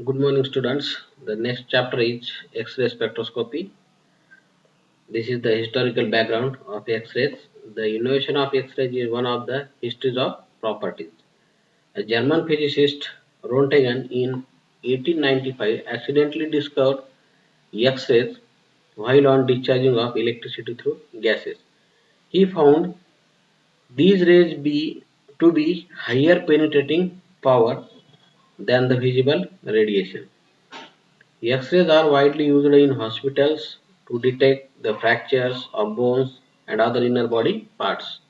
Good morning, students. The next chapter is X-ray spectroscopy. This is the historical background of X-rays. The innovation of X-rays is one of the histories of properties. A German physicist, Röntgen, in 1895 accidentally discovered X-rays while on discharging of electricity through gases. He found these rays to be higher penetrating power than the visible radiation. X-rays are widely used in hospitals to detect the fractures of bones and other inner body parts.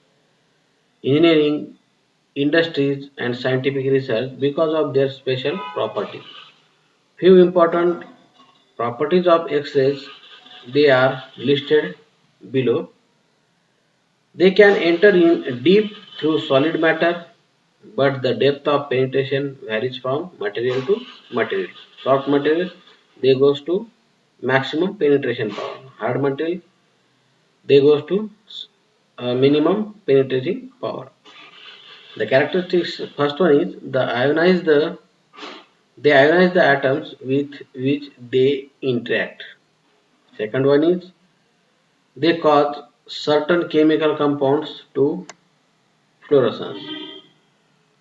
Engineering, industries, and scientific research because of their special properties. Few important properties of X-rays they are listed below. They can enter in deep through solid matter, but the depth of penetration varies from material to material. Soft material they goes to maximum penetration power. Hard material they goes to minimum penetrating power. The characteristics first one is they ionize the atoms with which they interact. Second one is they cause certain chemical compounds to fluorescence.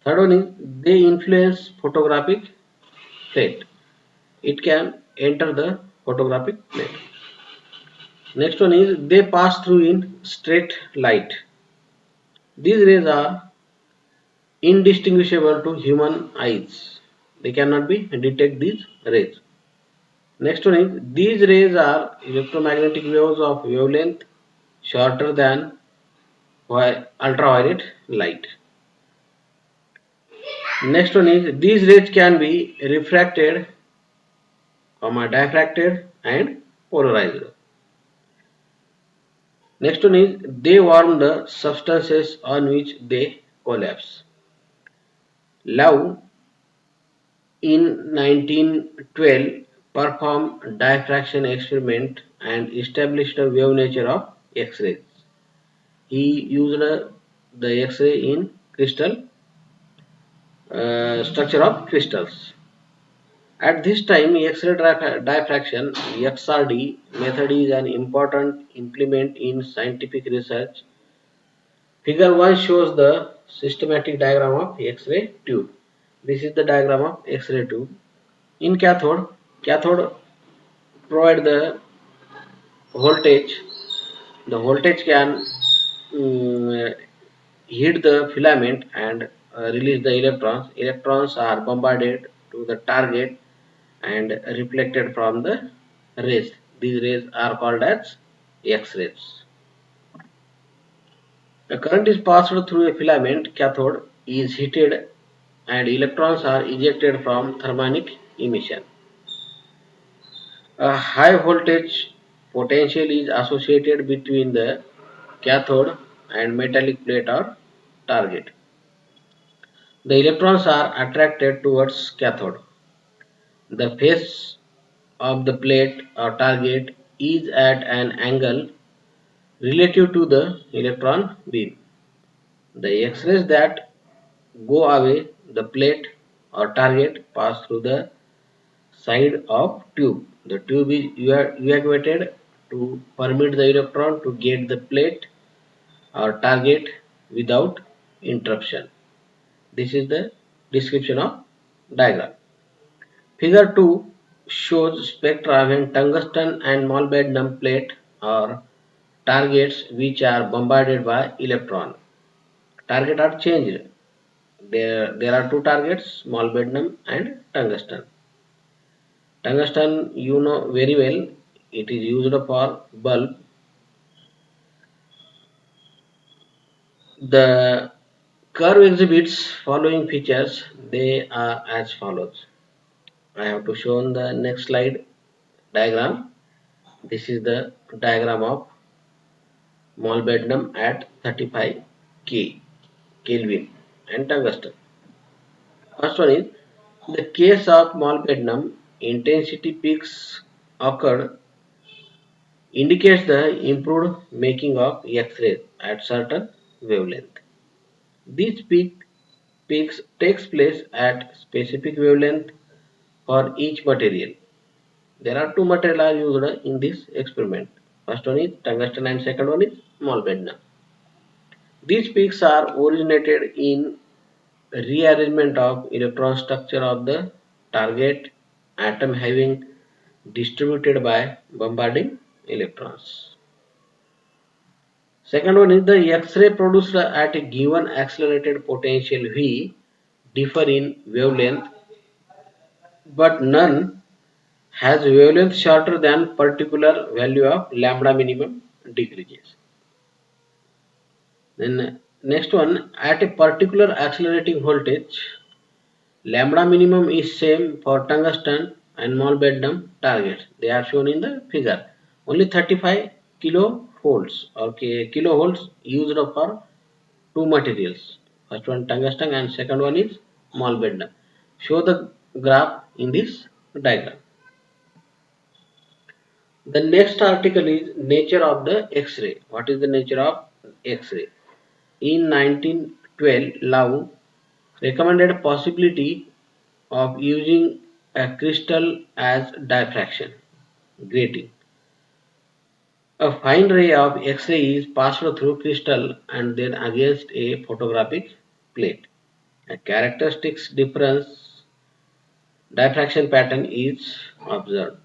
Third one is they influence photographic plate. It can enter the photographic plate. Next one is they pass through in straight light. These rays are indistinguishable to human eyes. They cannot be detect these rays. Next one is these rays are electromagnetic waves of wavelength shorter than ultraviolet light. Next one is these rays can be refracted, diffracted and polarized. Next one is they warm the substances on which they collapse. Love in 1912 performed diffraction experiment and established the wave nature of X-rays. He used the X-ray in crystal structure of crystals. At this time, X-ray diffraction (XRD) method is an important implement in scientific research. Figure 1 shows the systematic diagram of X-ray tube. This is the diagram of X-ray tube. In cathode provide the voltage. The voltage can hit the filament and release the electrons. Electrons are bombarded to the target and reflected from the rays. These rays are called as X-rays. A current is passed through a filament cathode is heated and electrons are ejected from thermionic emission. A high voltage potential is associated between the cathode and metallic plate or target. The electrons are attracted towards cathode. The face of the plate or target is at an angle relative to the electron beam. The X-rays that go away the plate or target pass through the side of tube. The tube is evacuated to permit the electron to get the plate or target without interruption. This is the description of diagram. Figure 2 shows spectra when tungsten and molybdenum plate or targets which are bombarded by electron. Target are changed. There are two targets, molybdenum and tungsten. Tungsten, you know very well, it is used for bulb. The curve exhibits following features. They are as follows. I have to show on the next slide diagram. This is the diagram of molybdenum at 35 K Kelvin and tungsten. First one is the case of molybdenum intensity peaks occurred indicates the improved making of X-rays at certain wavelength. These peaks takes place at specific wavelength for each material. There are two materials used in this experiment. First one is tungsten and second one is molybdenum. These peaks are originated in rearrangement of electron structure of the target atom having distributed by bombarding electrons. Second one is the X-ray produced at a given accelerated potential V differ in wavelength, but none has wavelength shorter than particular value of lambda minimum decreases. Then next one, at a particular accelerating voltage, lambda minimum is same for tungsten and molybdenum targets. They are shown in the figure. Only 35 kilovolts or kilovolts used for two materials. First one tungsten and second one is molybdenum. Show the graph in this diagram. The next article is nature of the X-ray. What is the nature of X-ray? In 1912, Lau recommended a possibility of using a crystal as diffraction grating. A fine ray of X-ray is passed through crystal and then against a photographic plate. A characteristic difference diffraction pattern is observed.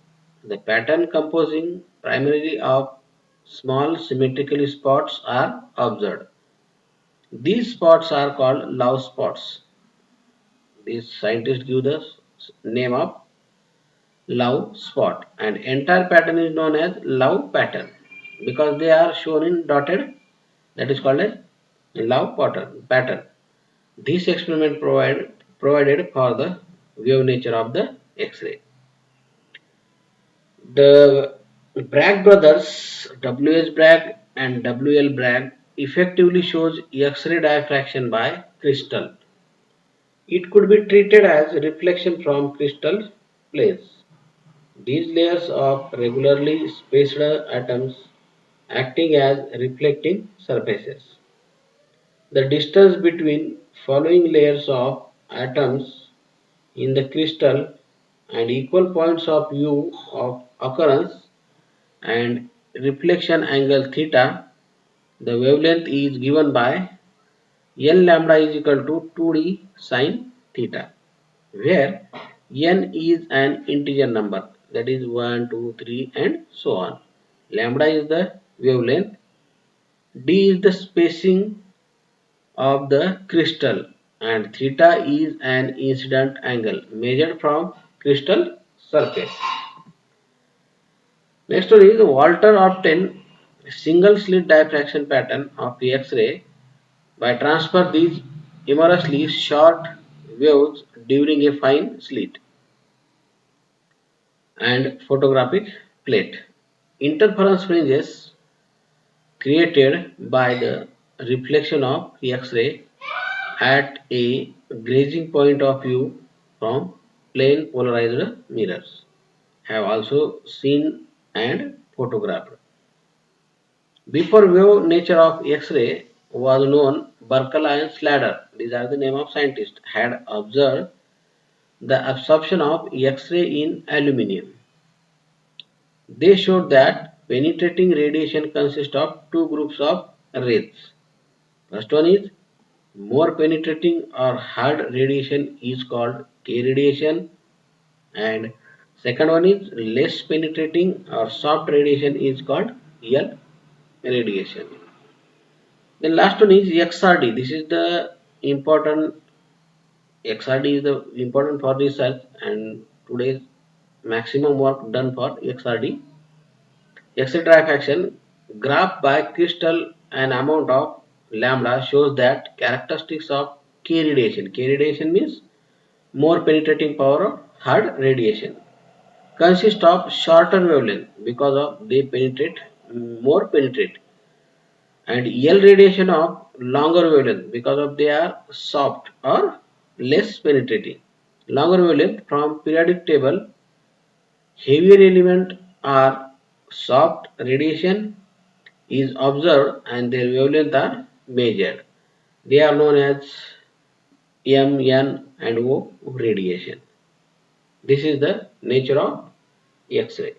The pattern composing primarily of small symmetrical spots are observed. These spots are called love spots. These scientists give the name of love spot and entire pattern is known as love pattern because they are shown in dotted, that is called as love pattern. This experiment provided for the wave nature of the X-ray. The Bragg brothers, W.S. Bragg and W.L. Bragg, effectively shows X-ray diffraction by crystal. It could be treated as reflection from crystal planes. These layers of regularly spaced atoms acting as reflecting surfaces. The distance between following layers of atoms in the crystal and equal points of view of occurrence and reflection angle theta, the wavelength is given by n lambda is equal to 2d sine theta, where n is an integer number, that is 1, 2, 3 and so on. Lambda is the wavelength, d is the spacing of the crystal and theta is an incident angle measured from crystal surface. Next one is Walter obtained single slit diffraction pattern of the X-ray by transfer these enormously short waves during a fine slit and photographic plate. Interference fringes created by the reflection of X-ray at a grazing point of view from plane polarized mirrors have also seen and photographed. Before wave nature of X-ray was known, Berkel and Slater, these are the name of scientists, had observed the absorption of X-ray in aluminium. They showed that penetrating radiation consists of two groups of rays. First one is more penetrating or hard radiation is called K radiation, and second one is less penetrating or soft radiation is called L radiation. The last one is XRD. This is the important. XRD is the important for research and today's maximum work done for XRD. X-ray diffraction graph by crystal and amount of lambda shows that characteristics of K radiation. K radiation means more penetrating power of hard radiation. Consist of shorter wavelength because of they penetrate more penetrate and L radiation of longer wavelength because of they are soft or less penetrating. Longer wavelength from periodic table, heavier element are soft radiation is observed and their wavelength are measured. They are known as M, N and O radiation. This is the nature of X-ray.